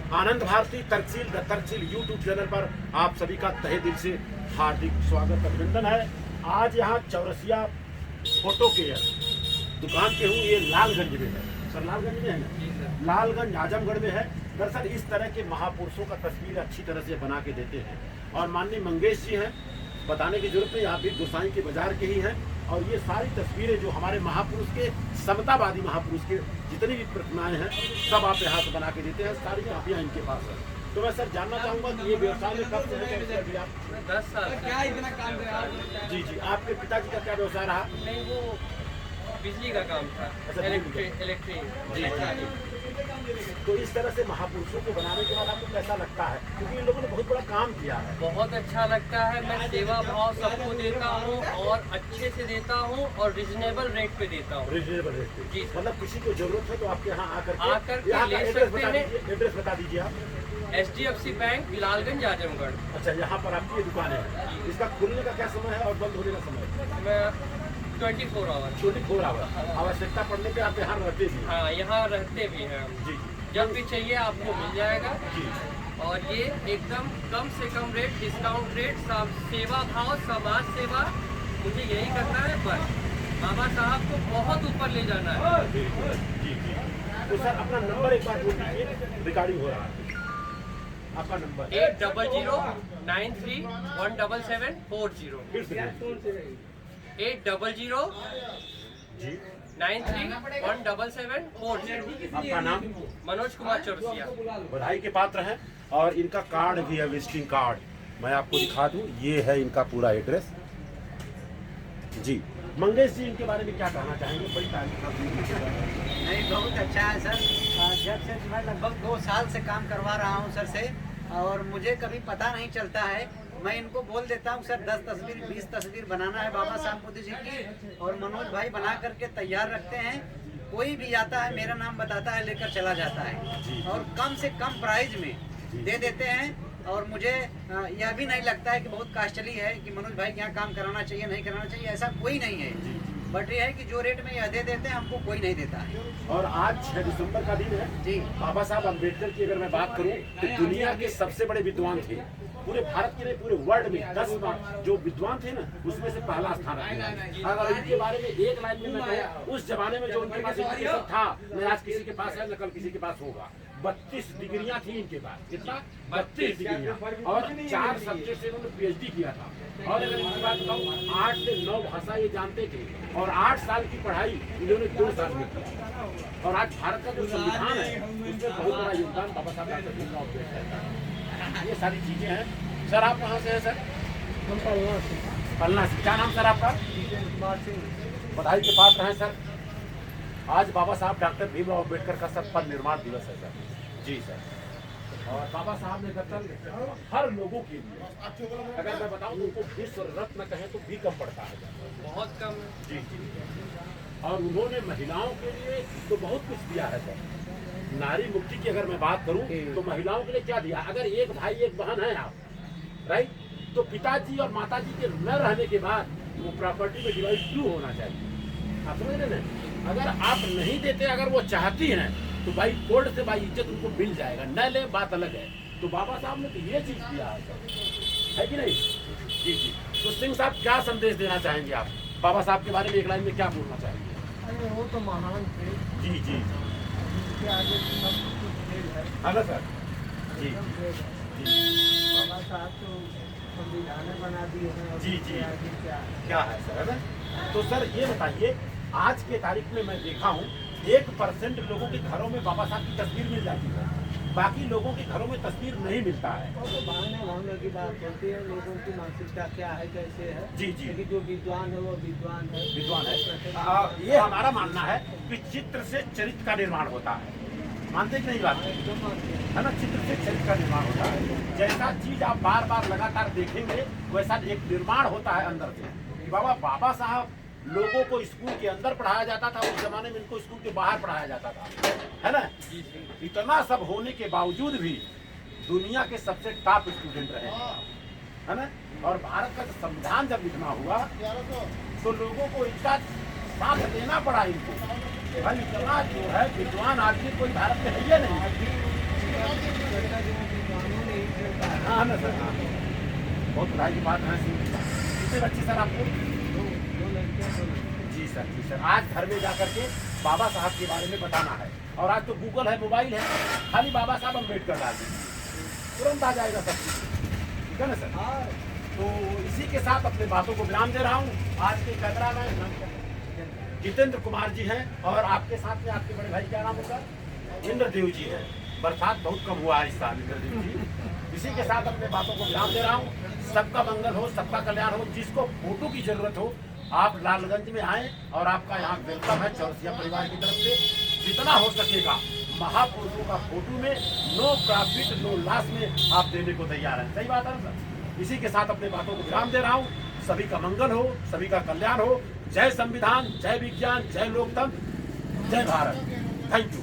आनंद Bharti तर्कशील YouTube channel पर आप सभी का तहे दिल से हार्दिक स्वागत अभिनंदन है। आज यहाँ चौरसिया फोटो के दुकान के हूँ, ये लालगंज में है सर, लालगंज में है ना, लालगंज आजमगढ़ में है। दरअसल इस तरह के महापुरुषों का तस्वीर अच्छी तरह से बना के देते हैं और माननीय मंगेश जी हैं, बताने की जरूरत नहीं, आप भी गोसाई के बाजार के ही हैं। और ये सारी तस्वीरें जो हमारे महापुरुष के, समतावादी महापुरुष के जितनी भी प्रतिमाएं हैं सब आप यहाँ से बना के देते हैं, सारी कापियाँ इनके पास है। तो मैं सर जानना चाहूँगा कि ये व्यवसाय में कब से है? आप 10 साल क्या इतना काम कर जी जी, आपके पिताजी का क्या व्यवसाय रहा? नहीं, वो बिजली का काम था, अच्छा, इलेक्ट्रिक। तो इस तरह से महापुरुषों को बनाने के बाद आपको कैसा लगता है? क्योंकि इन लोगों ने बहुत बड़ा काम किया है। बहुत अच्छा लगता है। मैं सेवा भाव सबको देता हूँ और अच्छे से देता हूँ और रिजनेबल रेट पे देता हूँ। रिजनेबल रेट पे जी, मतलब किसी को जरूरत है तो आपके यहाँ आकर के यहाँ ले एड्रेस सकते हैं। एड्रेस बता दीजिए आप। HDFC bank, Lalganj, Azamgarh. अच्छा, यहाँ पर आपकी ये दुकान है, इसका खुलने का क्या समय है और बंद होने का समय? मैं 24 आवर। 24 आवर। आवश्यकता पड़ने पे आप यहाँ रहते भी? हाँ, यहाँ रहते भी हैं। जी जी, जब भी चाहिए आपको मिल जाएगा। जी। और ये एकदम कम से कम रेट, डिस्काउंट रेट, सब सेवा भाव, समाज सेवा, मुझे यही करना है बस। बाबा साहब को बहुत ऊपर ले जाना है। जी जी। तो सर अपना नंबर एक बार बोल दीजिए, रिकॉर्डिंग हो रहा है आपका नंबर। 8009317740। फिर से 8009317740। जी, आपका नाम? मनोज कुमार चौरसिया। बधाई के पात्र हैं। और इनका कार्ड भी है, विजिटिंग कार्ड, मैं आपको दिखा दूं। ये है इनका पूरा एड्रेस। जी, मंगेश जी इनके बारे में क्या कहना चाहेंगे? बड़ी तारीफ नहीं, बहुत अच्छा है सर। जब से मैं लगभग 2 साल से काम करवा रहा हूँ सर से, और मुझे कभी पता नहीं चलता है। मैं इनको बोल देता हूँ सर 10 तस्वीर 20 तस्वीर बनाना है बाबा साहब मोदी जी की, और मनोज भाई बना करके तैयार रखते हैं। कोई भी आता है मेरा नाम बताता है, लेकर चला जाता है और कम से कम प्राइस में दे देते हैं। और मुझे यह भी नहीं लगता है कि बहुत कास्टली है कि मनोज भाई के यहाँ काम कराना चाहिए, नहीं कराना चाहिए, ऐसा कोई नहीं है। बट ये है कि जो रेट में यह दे देते हैं हमको कोई नहीं देता है। और आज 6 दिसंबर का दिन है जी। बाबा साहब अम्बेडकर की अगर मैं बात करूं तो दुनिया के सबसे बड़े विद्वान थे, पूरे भारत के नहीं पूरे वर्ल्ड में 10 जो विद्वान थे ना उसमें से पहला स्थान रखा। अगर इनके बारे में एक लाइन में मैं कहूं, उस जमाने में जो उनके पास एजुकेशन था न आज किसी के पास है न कल किसी के पास होगा। 32 डिग्रियां थी इनके पास। कितना? 32 डिग्रियां। और 4 सब्जेक्ट से उन्होंने PhD किया था। और अगर इनकी बात बताऊं, 8 से 9 भाषा ये जानते थे और 8 साल की पढ़ाई इन्होंने 2 साल में की। और आज भारत का जो संविधान है उसमें बहुत बड़ा योगदान बाबा साहब डॉक्टर भीमराव अम्बेडकर का। ये सारी चीजें हैं। सर आप कहाँ से हैं सर? पलना से। क्या नाम सर आपका? बधाई के पात्र हैं सर। आज बाबा साहब डॉक्टर भीमराव अम्बेडकर का सर परिनिर्वाण दिवस है सर। जी सर। और बाबा साहब ने दरअसल हर लोगों के लिए, अगर मैं बताऊं तो उनको विश्व रत्न कहें तो भी कम पड़ता है, बहुत कम है। जी जी। और उन्होंने महिलाओं के लिए तो बहुत कुछ दिया है सर। नारी मुक्ति की अगर मैं बात करूं तो महिलाओं के लिए क्या दिया? अगर एक भाई एक बहन है आप, राइट, तो पिताजी और माताजी के न रहने के बाद वो प्रॉपर्टी में डिवाइड क्यों होना चाहिए? आप समझ रहे हैं? अगर आप नहीं देते, अगर वो चाहती हैं तो भाई कोर्ट से भाई इज्जत उनको मिल जाएगा, न ले बात अलग है। तो बाबा साहब ने तो ये चीज किया है कि नहीं? जी जी। तो सिंह साहब क्या संदेश देना चाहेंगे आप? बाबा साहब के बारे में एक लाइन में क्या बोलना चाहेंगे? अरे वो तो महान थे। जी जी। उनके आगे सब कुछ फेल है। है ना सर? जी जी। बाबा साहब तो संविधान बना दिए हैं। जी जी। आगे क्या है सर, है ना? तो सर ये बताइए, आज के तारीख में मैं देखा हूँ 1% लोगों के घरों में बाबा साहब की तस्वीर मिल जाती है, बाकी लोगों के घरों में तस्वीर नहीं मिलता है। वो तो भावना भावना की बात होती है, लोगों की मानसिकता क्या है, कैसे है। जी जी। लेकिन जो विद्वान है वो विद्वान है। विद्वान है। ये हमारा मानना है कि चित्र से चरित्र का निर्माण होता है। मानते कि नहीं बात है ना? चित्र से चरित्र का निर्माण होता है। जैसा चीज आप बार बार लगातार देखेंगे वैसा एक निर्माण होता है अंदर से। कि बाबा साहब लोगों को स्कूल के अंदर पढ़ाया जाता था, उस जमाने में इनको स्कूल के बाहर पढ़ाया जाता था, है ना? इतना सब होने के बावजूद भी दुनिया के सबसे टॉप स्टूडेंट रहे, है ना? और भारत का संविधान जब लिखना हुआ तो लोगों को इसका साथ देना पड़ा इनको। भाई इतना जो है विद्वान आदमी कोई भारत में है ही नहीं। हाँ ना सर, हाँ बहुत बधाई की बात है। कितने बच्चे सर आपको? जी सर, आज घर में जाकर के बाबा साहब के बारे में बताना है। और आज तो गूगल है, मोबाइल है, खाली बाबा साहब अम्बेडकर डाल दीजिए, तुरंत आ जाएगा सब कुछ, ठीक है ना सर। तो इसी के साथ अपने बातों को विराम दे रहा हूँ। आज के कैमरामैन जितेंद्र कुमार जी हैं और आपके साथ में आपके बड़े भाई क्या नाम होगा? इंद्रदेव जी हैं। बरसात बहुत कम हुआ है इस साल, इंद्रदेव जी। इसी के साथ अपने बातों को विराम दे रहा हूँ। सबका मंगल हो, सबका कल्याण हो। जिसको फोटो की जरूरत हो आप लालगंज में आएँ और आपका यहाँ वेलकम है चौरसिया परिवार की तरफ से। जितना हो सकेगा महापुरुषों का फोटो में नो प्रॉफिट नो लॉस में आप देने को तैयार हैं। सही बात है ना सर? इसी के साथ अपने बातों को विराम दे रहा हूँ। सभी का मंगल हो, सभी का कल्याण हो। जय संविधान, जय विज्ञान, जय लोकतंत्र, जय भारत। Thank you.